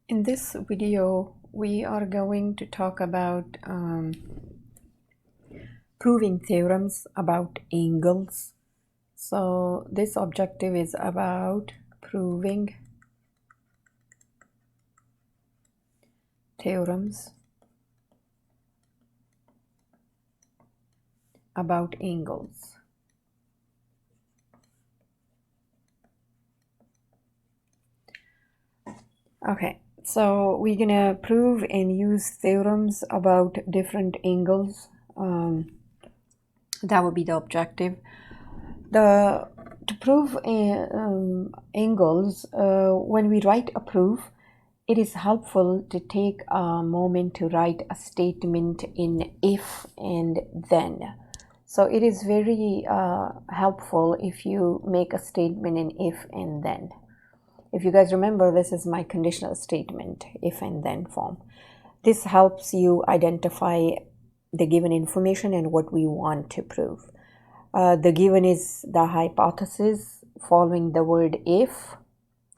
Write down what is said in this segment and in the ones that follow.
In this video, we are going to talk about proving theorems about angles. So this objective is about proving theorems about angles. Okay, so we're gonna prove and use theorems about different angles. That would be the objective. To prove angles, when we write a proof, it is helpful to take a moment to write a statement in if and then. So it is very helpful if you make a statement in if and then. If you guys remember, this is my conditional statement, if and then form. This helps you identify the given information and what we want to prove. The given is the hypothesis following the word if.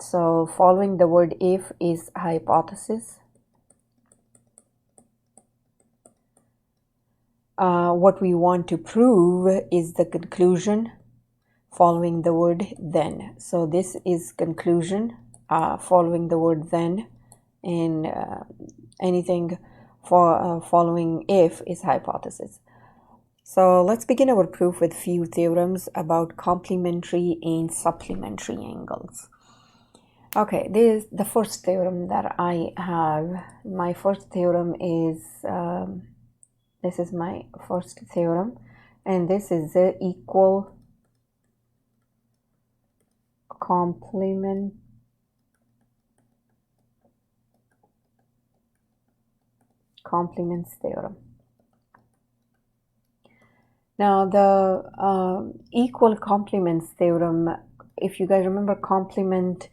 So following the word if is hypothesis. What we want to prove is the conclusion following the word then. So this is conclusion following the word then, and anything for following if is hypothesis. So let's begin our proof with few theorems about complementary and supplementary angles. Okay, this is the first theorem that I have. My first theorem is, this is my first theorem, and this is the equal complements theorem. Now the equal complements theorem, if you guys remember, complement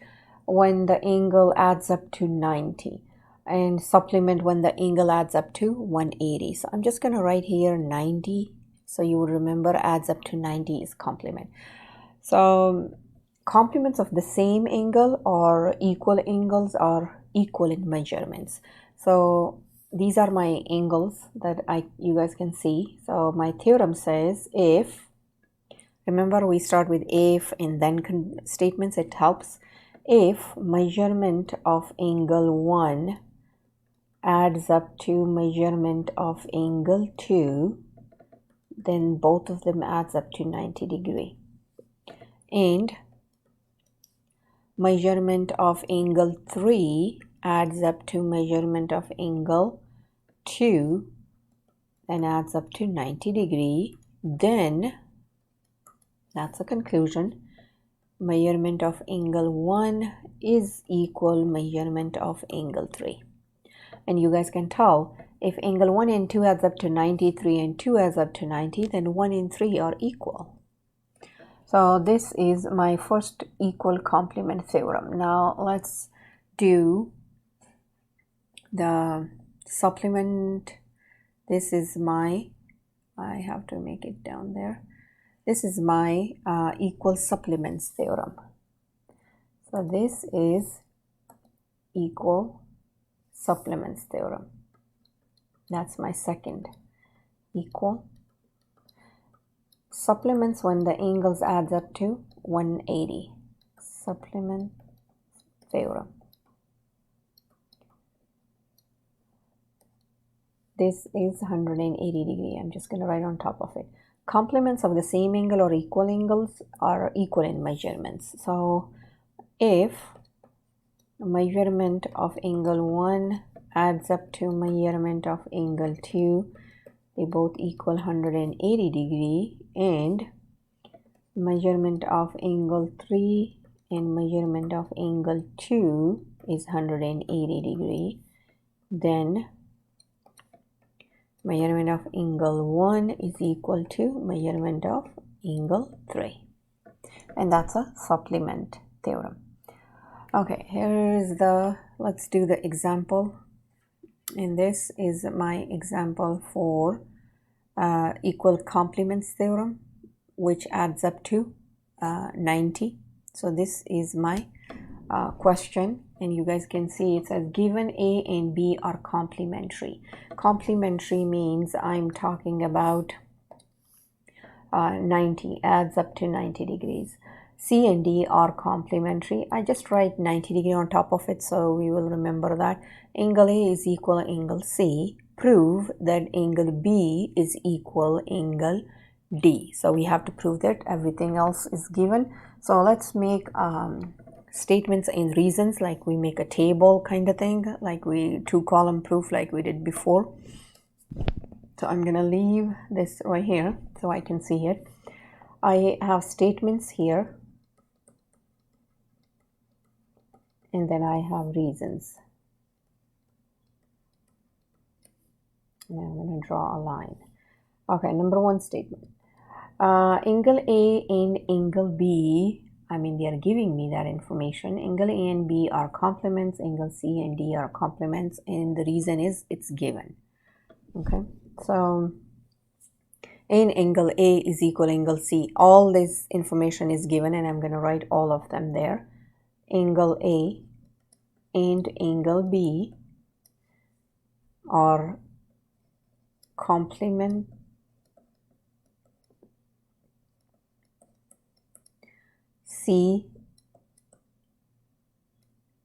when the angle adds up to 90 and supplement when the angle adds up to 180. So I'm just going to write here 90, so you will remember adds up to 90 is complement. So complements of the same angle or equal angles are equal in measurements. So these are my angles that you guys can see. So my theorem says if, remember we start with if and then statements, it helps. If measurement of angle 1 adds up to measurement of angle 2, then both of them adds up to 90 degree. And measurement of angle 3 adds up to measurement of angle 2, then adds up to 90 degree. Then that's a conclusion. Measurement of angle 1 is equal measurement of angle 3. And you guys can tell if angle 1 and 2 adds up to 90, 3 and 2 adds up to 90, then 1 and 3 are equal. So this is my first equal complement theorem. Now let's do the supplement. This is my, I have to make it down there. This is my equal supplements theorem. So this is equal supplements theorem. That's my second. Equal supplements when the angles adds up to 180. Supplement theorem. This is 180 degree. I'm just going to write on top of it. Complements of the same angle or equal angles are equal in measurements. So if measurement of angle 1 adds up to measurement of angle 2, they both equal 180 degree, and measurement of angle 3 and measurement of angle 2 is 180 degree, then measurement of angle 1 is equal to measurement of angle 3. And that's a supplement theorem. Okay, here is the, let's do the example. And this is my example for equal complements theorem, which adds up to 90. So this is my question, and you guys can see it says given A and B are complementary. Complementary means I'm talking about 90, adds up to 90 degrees. C and D are complementary. I just write 90 degree on top of it so we will remember that. Angle A is equal angle C. Prove that angle B is equal angle D. So we have to prove that. Everything else is given. So let's make statements and reasons, like we make a table kind of thing, like we two-column proof like we did before. So I'm gonna leave this right here so I can see it. I have statements here, and then I have reasons. And I'm going to draw a line. Okay, number one statement. Angle A and angle B, I mean, they are giving me that information. Angle A and B are complements, angle C and D are complements, and the reason is it's given. Okay, so in angle A is equal angle C. All this information is given, and I'm going to write all of them there. Angle A and angle B are complement. C,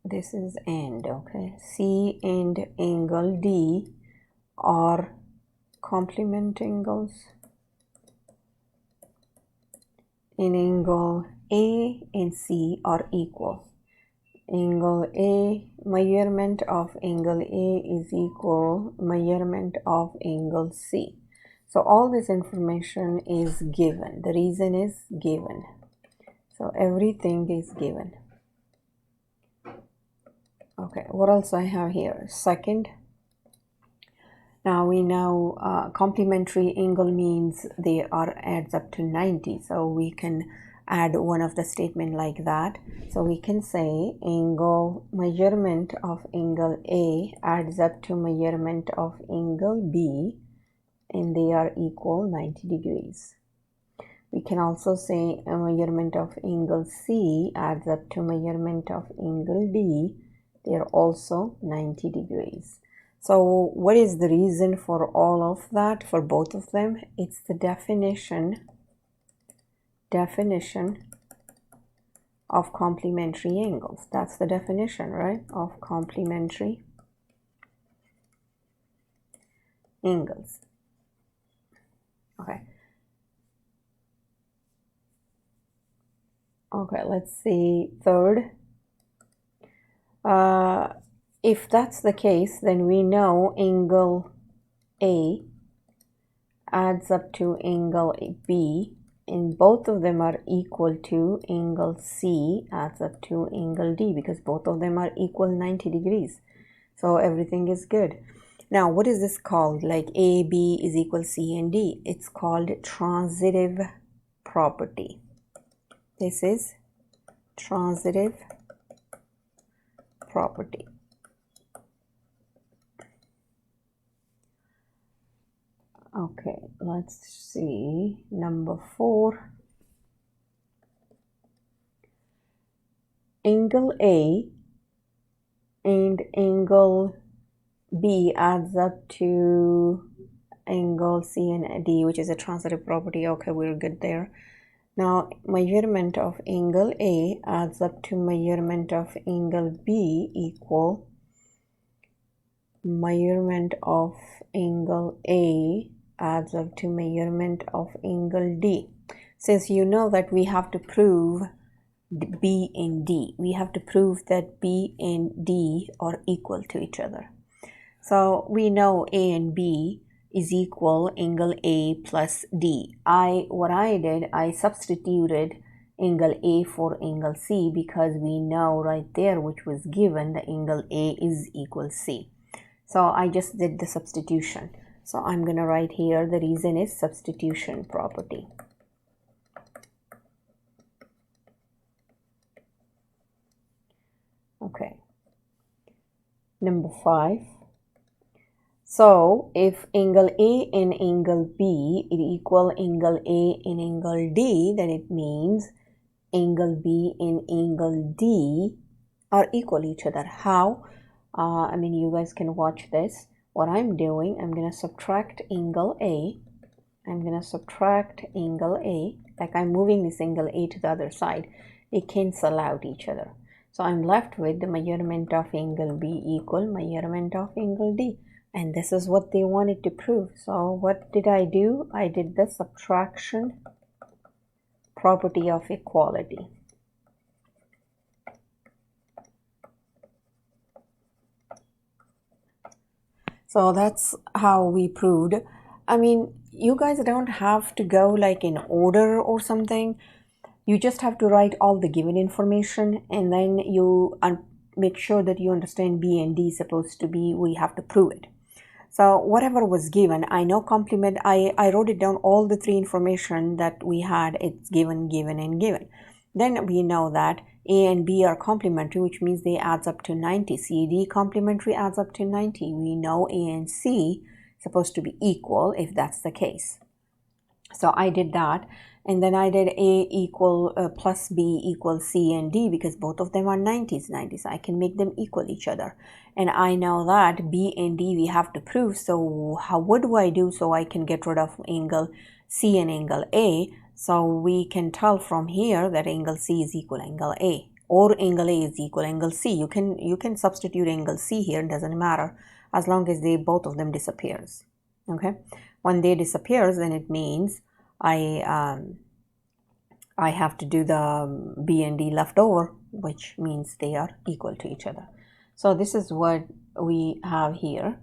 this is and, okay. C and angle D are complement angles. In angle A and C are equal. Angle A, measurement of angle A is equal measurement of angle C. So all this information is given. The reason is given. So everything is given. Okay, what else I have here? Second, now we know complementary angle means they are adds up to 90. So we can add one of the statement like that. So we can say angle measurement of angle A adds up to measurement of angle B, and they are equal 90 degrees. We can also say a measurement of angle C adds up to measurement of angle D. They are also 90 degrees. So what is the reason for all of that, for both of them? It's the definition of complementary angles. That's the definition, right, of complementary angles. Okay, let's see. Third, if that's the case, then we know angle A adds up to angle B, and both of them are equal to angle C adds up to angle D, because both of them are equal 90 degrees. So everything is good. Now, what is this called? Like A, B is equal C and D. It's called transitive property. This is transitive property. Okay, let's see number 4. Angle A and angle B adds up to angle C and D, which is a transitive property. Okay, we're good there. Now, measurement of angle A adds up to measurement of angle B equal measurement of angle A adds up to measurement of angle D. Since you know that we have to prove B and D, we have to prove that B and D are equal to each other. So we know A and B is equal angle A plus D. What I did, I substituted angle A for angle C, because we know right there, which was given, the angle A is equal C. So I just did the substitution. So I'm going to write here, the reason is substitution property. Okay. Number 5. So if angle A and angle B is equal angle A and angle D, then it means angle B and angle D are equal each other. How? I mean, you guys can watch this. What I'm doing, I'm going to subtract angle A. I'm going to subtract angle A. Like I'm moving this angle A to the other side. They cancel out each other. So I'm left with the measurement of angle B equal measurement of angle D. And this is what they wanted to prove. So what did I do? I did the subtraction property of equality. So that's how we proved. I mean, you guys don't have to go like in order or something. You just have to write all the given information, and then you make sure that you understand B and D is supposed to be, we have to prove it. So whatever was given, I know complement, I wrote it down, all the three information that we had, it's given, given, and given. Then we know that A and B are complementary, which means they adds up to 90. C, D complementary adds up to 90. We know A and C supposed to be equal if that's the case. So I did that. And then I did A equal plus B equals C and D because both of them are 90s. So I can make them equal each other. And I know that B and D we have to prove. So what do I do so I can get rid of angle C and angle A? So we can tell from here that angle C is equal angle A, or angle A is equal angle C. You can substitute angle C here, it doesn't matter, as long as both of them disappears. Okay, when they disappears, then it means I have to do the B and D left over, which means they are equal to each other. So this is what we have here.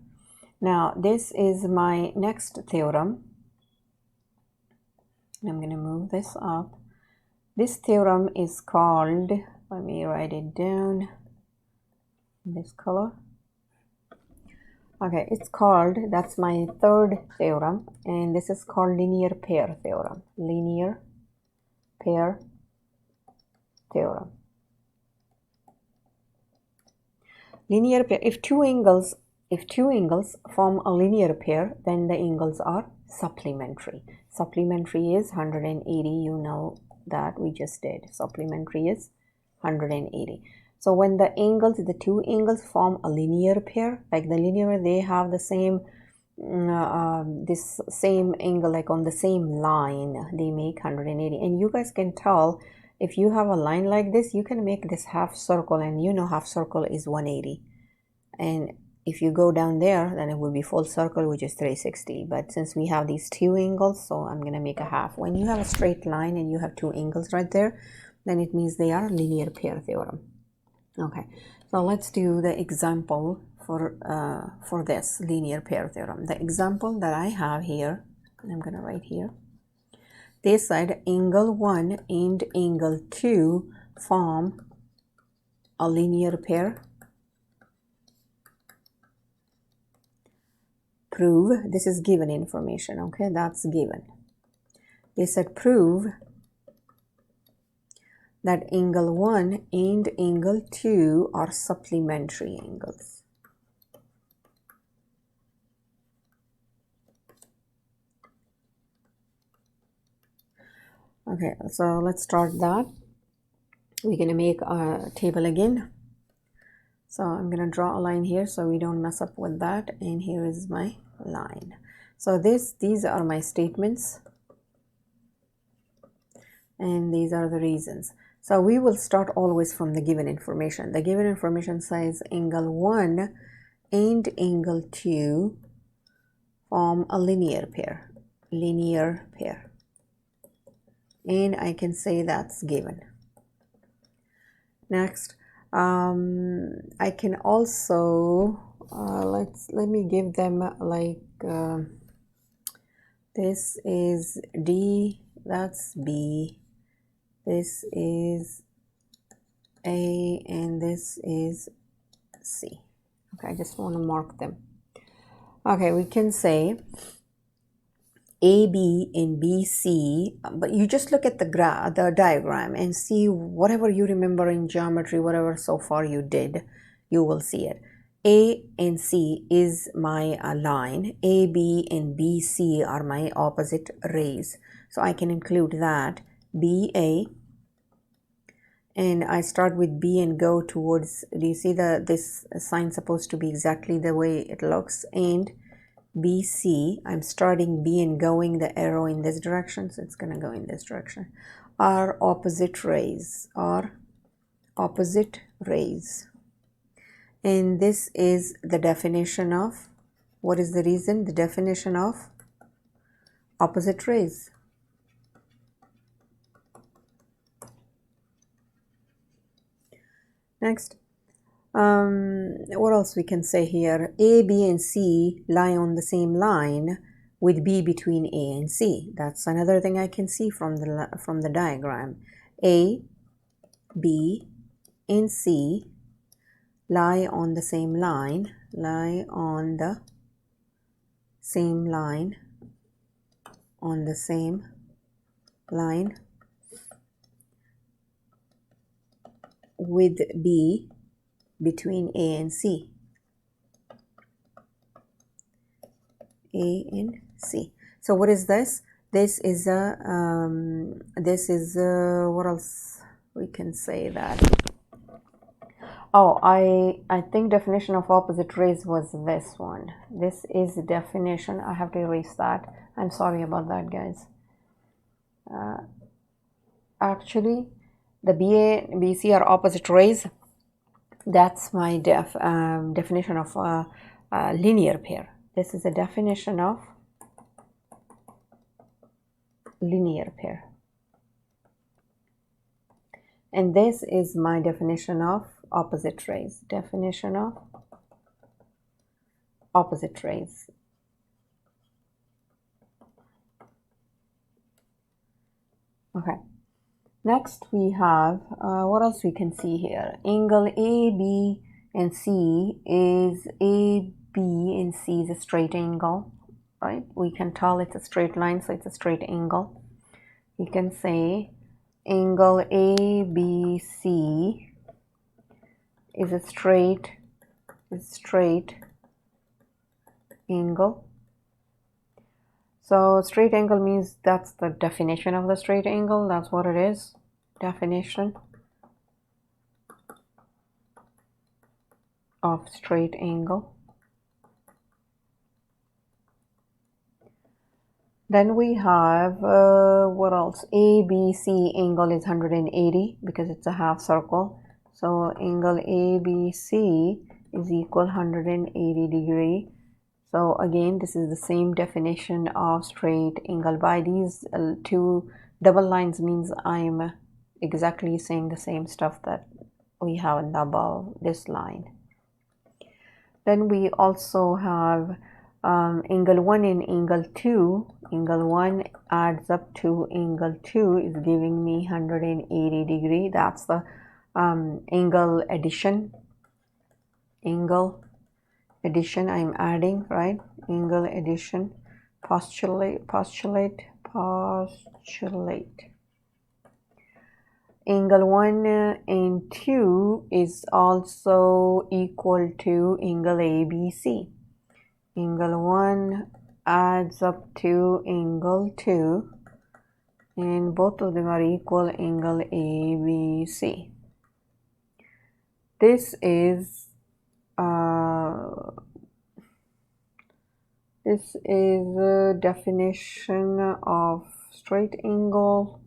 Now this is my next theorem. I'm going to move this up. This theorem is called, let me write it down in this color. Okay, it's called, that's my third theorem, and this is called linear pair theorem. Linear pair theorem. Linear pair, if two angles form a linear pair, then the angles are supplementary. Supplementary is 180, you know that we just did. Supplementary is 180. So when the two angles form a linear pair, like the linear, they have the same this same angle, like on the same line, they make 180. And you guys can tell, if you have a line like this, you can make this half circle, and you know half circle is 180. And if you go down there, then it will be full circle, which is 360. But since we have these two angles, so I'm going to make a half. When you have a straight line and you have two angles right there, then it means they are linear pair theorem. Okay, so let's do the example for this linear pair theorem. The example that I have here, I'm going to write here. They said angle 1 and angle 2 form a linear pair. Prove, this is given information, okay, that's given. They said prove that angle 1 and angle 2 are supplementary angles. Okay, so let's start that. We're going to make a table again. So I'm going to draw a line here so we don't mess up with that. And here is my line. So these are my statements. And these are the reasons. So we will start always from the given information. The given information says angle 1 and angle 2 form a linear pair. Linear pair. And I can say that's given. Next, I can also let me give them like this is D, that's B, this is A, and this is C. Okay, I just want to mark them. Okay, we can say AB and BC, but you just look at the diagram and see whatever you remember in geometry, whatever so far you did, you will see it. A and C is my line. AB and BC are my opposite rays. So I can include that. BA and I start with B and go towards, do you see this sign supposed to be exactly the way it looks, and BC, I'm starting B and going the arrow in this direction, so it's going to go in this direction, are opposite rays, and this is the definition of, what is the reason? The definition of opposite rays. Next, what else we can say here? A, B, and C lie on the same line with B between A and C. That's another thing I can see from the diagram. A, B, and C lie on the same line, with B between A and C. A and C. So what is this? This is a what else we can say that? Oh, I think definition of opposite rays was this one. This is the definition. I have to erase that. I'm sorry about that, guys. Actually, the BA and BC are opposite rays. That's my definition of linear pair. This is a definition of linear pair. And this is my definition of opposite rays. Definition of opposite rays. Okay. Next we have, what else we can see here? Angle A, B, and C is A, B, and C is a straight angle, right? We can tell it's a straight line, so it's a straight angle. We can say angle ABC is a straight angle. So straight angle means that's the definition of the straight angle. That's what it is. Definition of straight angle. Then we have, what else? ABC angle is 180 because it's a half circle. So angle ABC is equal 180 degree. So again, this is the same definition of straight angle. By these two double lines means I'm exactly saying the same stuff that we have in the above this line. Then we also have angle 1 and angle 2. Angle 1 adds up to angle 2 is giving me 180 degree. That's the angle addition. Angle addition I'm adding, right? Angle addition, postulate. Angle 1 and 2 is also equal to angle ABC. Angle 1 adds up to angle 2, and both of them are equal angle ABC. This is a definition of straight angle.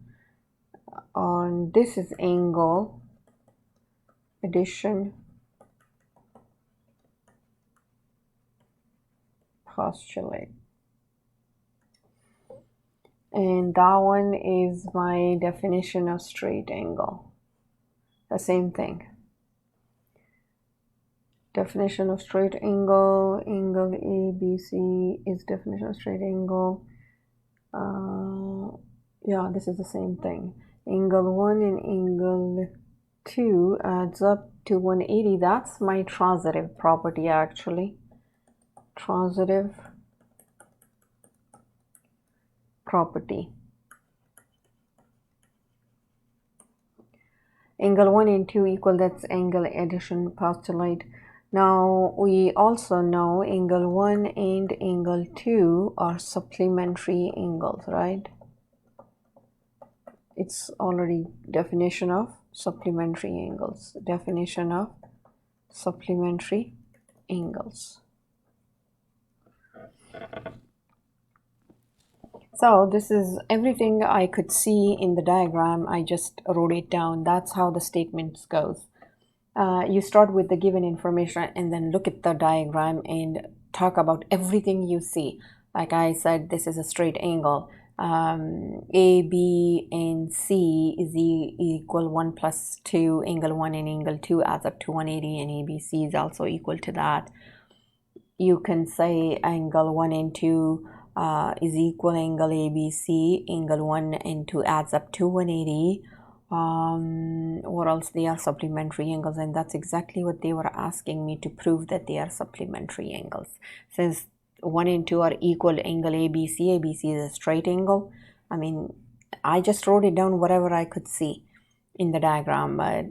And this is angle addition, postulate, and that one is my definition of straight angle. The same thing. Definition of straight angle, angle ABC is definition of straight angle. Yeah, this is the same thing. Angle 1 and angle 2 adds up to 180. That's my transitive property actually. Transitive property. Angle 1 and 2 equal, that's angle addition postulate. Now we also know angle 1 and angle 2 are supplementary angles, right? It's already definition of supplementary angles. Definition of supplementary angles. So this is everything I could see in the diagram. I just wrote it down. That's how the statements goes. You start with the given information and then look at the diagram and talk about everything you see. Like I said, this is a straight angle. A, B, and C is equal 1 plus 2. Angle 1 and angle 2 adds up to 180, and ABC is also equal to that. You can say angle 1 and 2 is equal angle ABC. Angle 1 and 2 adds up to 180. Or else they are supplementary angles, and that's exactly what they were asking me to prove, that they are supplementary angles. Since 1 and 2 are equal angle ABC, ABC is a straight angle. I mean, I just wrote it down whatever I could see in the diagram, but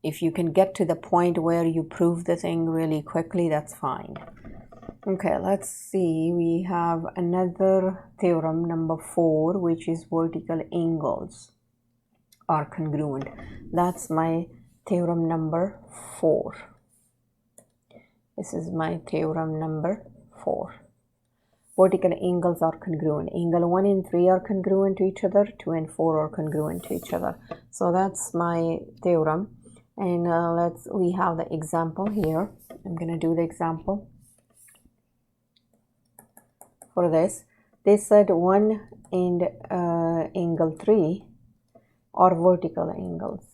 if you can get to the point where you prove the thing really quickly, that's fine. Okay, let's see. We have another theorem, number 4, which is vertical angles are congruent. That's my theorem number 4. This is my theorem number 4. Vertical angles are congruent. Angle 1 and 3 are congruent to each other. 2 and 4 are congruent to each other. So that's my theorem. And we have the example here. I'm going to do the example for this. They said 1 and angle 3 are vertical angles.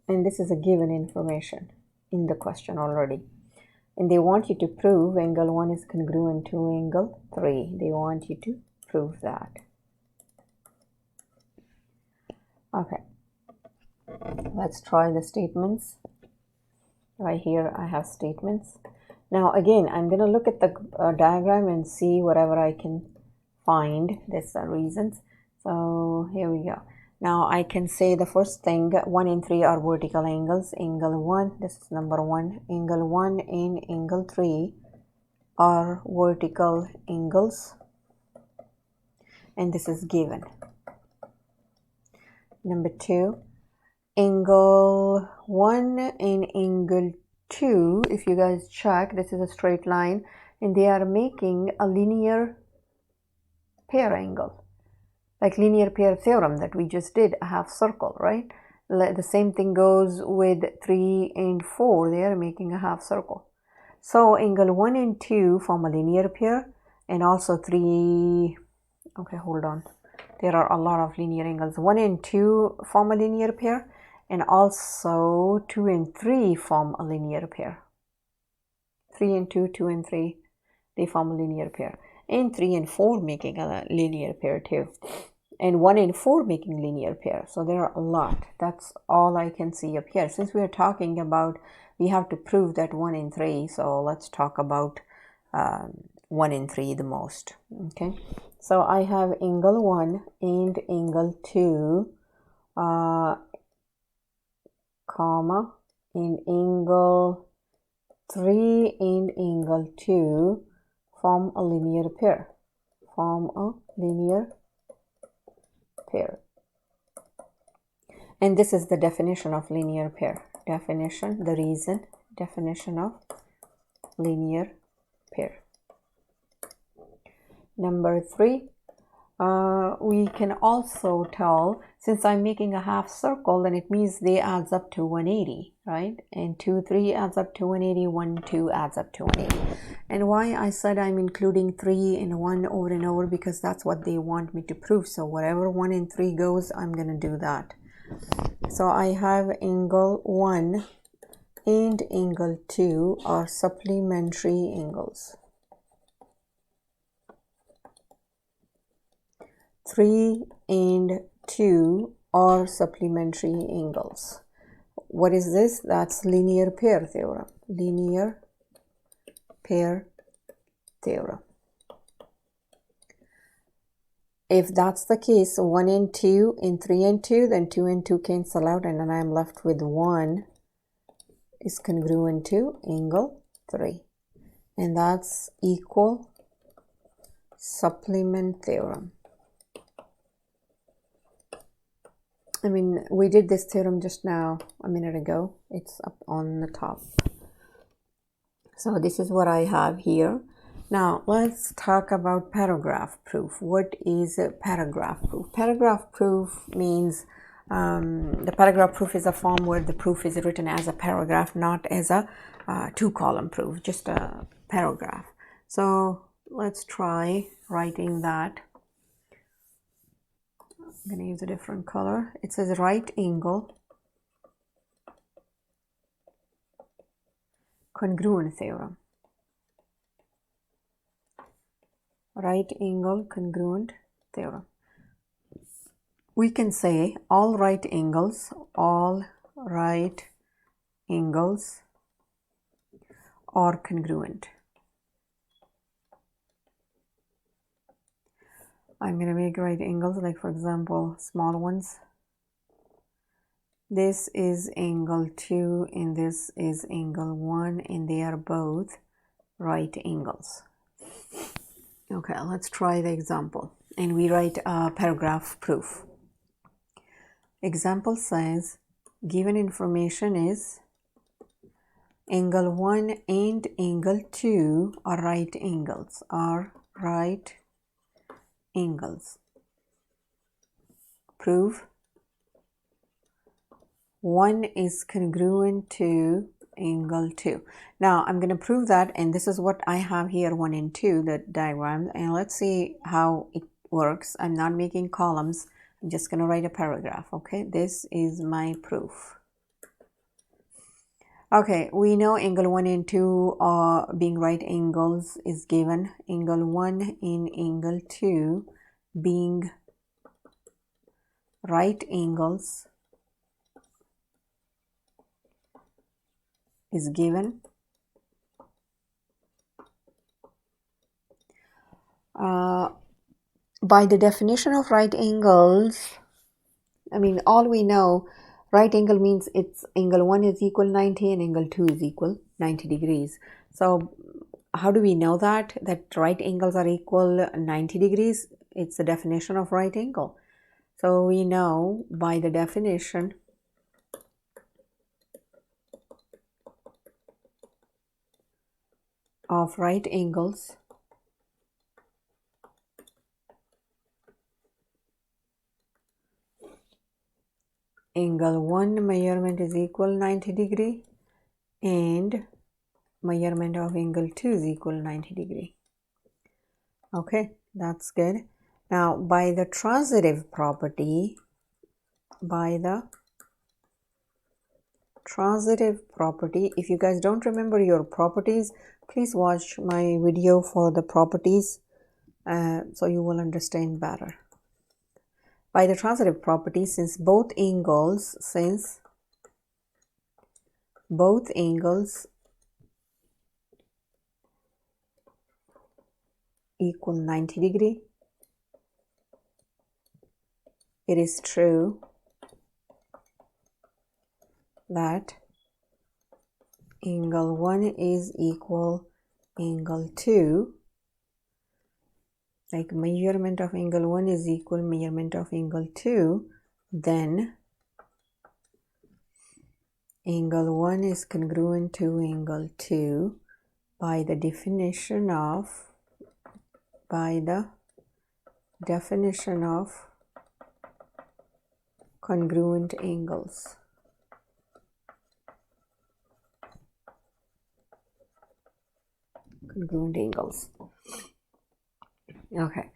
And this is a given information in the question already. And they want you to prove angle 1 is congruent to angle 3. They want you to prove that. Okay. Let's try the statements. Right here I have statements. Now again, I'm going to look at the diagram and see whatever I can find. These are reasons. So here we go. Now I can say the first thing, 1 and 3 are vertical angles. Angle 1, this is number 1. Angle 1 and angle 3 are vertical angles. And this is given. Number 2, angle 1 and angle 2, if you guys check, this is a straight line, and they are making a linear pair angle, like linear pair theorem that we just did, a half circle, right? The same thing goes with 3 and 4. They are making a half circle. So angle 1 and 2 form a linear pair, and also 3, okay, hold on, there are a lot of linear angles. 1 and 2 form a linear pair, and also 2 and 3 form a linear pair. 3 and 2, 2 and 3, they form a linear pair. And 3 and 4 making a linear pair too. And 1 and 4 making linear pair. So there are a lot. That's all I can see up here. Since we are talking about, we have to prove that 1 and 3. So let's talk about 1 and 3 the most. Okay. So I have angle 1 and angle 2, comma, and angle 3 and angle 2 form a linear pair. Form a linear pair. And this is the definition of linear pair. Definition, the reason, definition of linear pair. Number 3, we can also tell, since I'm making a half circle, then it means they adds up to 180, right? And 2, 3 adds up to 180, 1, 2 adds up to 180. And why I said I'm including 3 and 1 over and over, because that's what they want me to prove. So wherever 1 and 3 goes, I'm going to do that. So I have angle 1 and angle 2 are supplementary angles. 3 and 2 are supplementary angles. What is this? That's linear pair theorem. Linear pair theorem. If that's the case, 1 and 2 and 3 and 2, then 2 and 2 cancel out, and then I'm left with 1 is congruent to angle 3. And that's equal supplement theorem. I mean, we did this theorem just now, a minute ago. It's up on the top. So this is what I have here. Now let's talk about paragraph proof. What is a paragraph proof? Paragraph proof means the paragraph proof is a form where the proof is written as a paragraph, not as a two-column proof, just a paragraph. So let's try writing that. I'm going to use a different color. It says right angle congruent theorem. Right angle congruent theorem. We can say all right angles are congruent. I'm going to make right angles, like for example, small ones. This is angle 2 and this is angle 1, and they are both right angles. Okay, let's try the example. And we write a paragraph proof. Example says, given information is angle 1 and angle 2 are right angles, Prove 1 is congruent to angle 2. Now I'm going to prove that, and this is what I have here, 1 and 2, the diagram, and let's see how it works. I'm not making columns. I'm just going to write a paragraph. Okay, this is my proof. Okay, we know angle 1 and 2 being right angles is given. Angle 1 and angle 2 being right angles is given. By the definition of right angles, I mean, all we know, right angle means it's angle 1 is equal 90 and angle 2 is equal 90 degrees. So how do we know that right angles are equal 90 degrees? It's the definition of right angle. So we know by the definition of right angles, angle 1 measurement is equal 90 degree and measurement of angle 2 is equal 90 degree. Okay, that's good. Now by the transitive property, if you guys don't remember your properties, please watch my video for the properties so you will understand better. By the transitive property, since both angles equal 90 degree, it is true that angle 1 is equal angle 2, like measurement of angle 1 is equal measurement of angle 2, then angle 1 is congruent to angle 2 by the definition of congruent angles. Okay,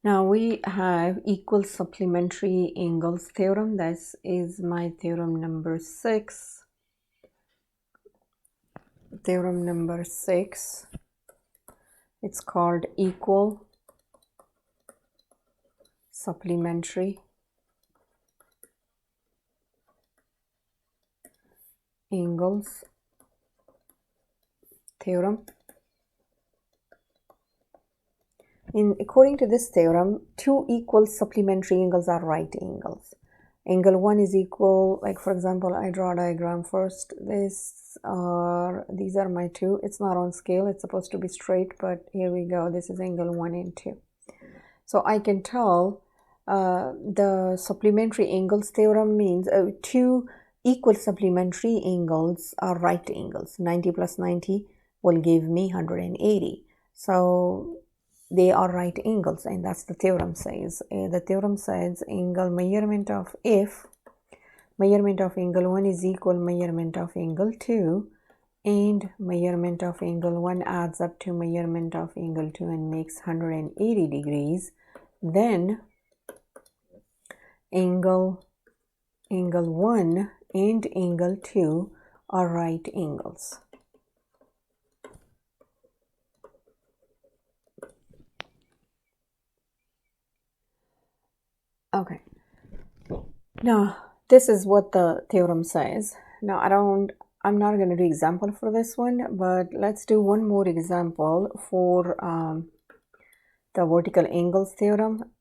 now we have equal supplementary angles theorem. This is my theorem number 6. Theorem number 6. It's called equal supplementary angles theorem. According to this theorem, two equal supplementary angles are right angles. Angle 1 is equal, like for example, I draw a diagram first. These are my two. It's not on scale, it's supposed to be straight, but here we go. This is angle 1 and 2. So I can tell The supplementary angles theorem means two equal supplementary angles are right angles. 90 plus 90 will give me 180. So they are right angles, and that's the theorem says. The theorem says angle measurement of if measurement of angle 1 is equal measurement of angle 2, and measurement of angle 1 adds up to measurement of angle 2 and makes 180 degrees, then angle 1 and angle 2 are right angles. Okay, now this is what the theorem says. Now I'm not going to do example for this one, but let's do one more example for the vertical angles theorem.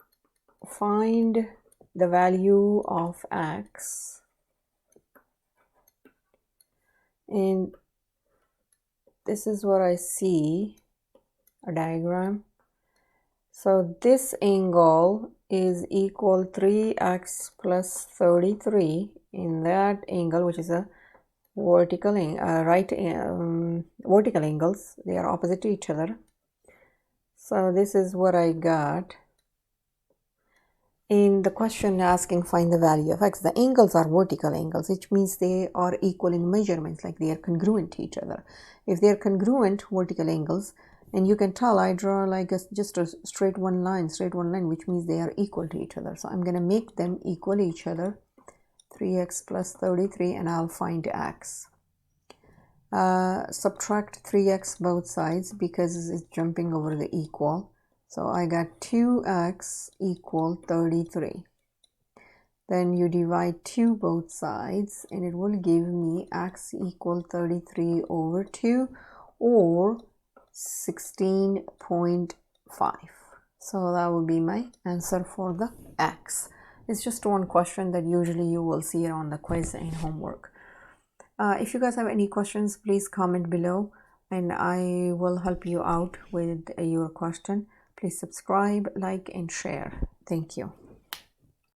Find the value of x, and this is what I see, a diagram. So this angle is equal 3x plus 33 in that angle, which is a vertical vertical angles. They are opposite to each other. So this is what I got. In the question asking find the value of x, the angles are vertical angles, which means they are equal in measurements, like they are congruent to each other. If they are congruent vertical angles, and you can tell I draw like just a straight one line, which means they are equal to each other. So I'm going to make them equal to each other, 3x plus 33, and I'll find x. Subtract 3x both sides because it's jumping over the equal. So I got 2x equal 33. Then you divide 2 both sides and it will give me x equal 33 over 2, or 16.5. So that would be my answer for the x. It's just one question that usually you will see it on the quiz and homework. If you guys have any questions, please comment below and I will help you out with your question. Please subscribe, like, and share. Thank you.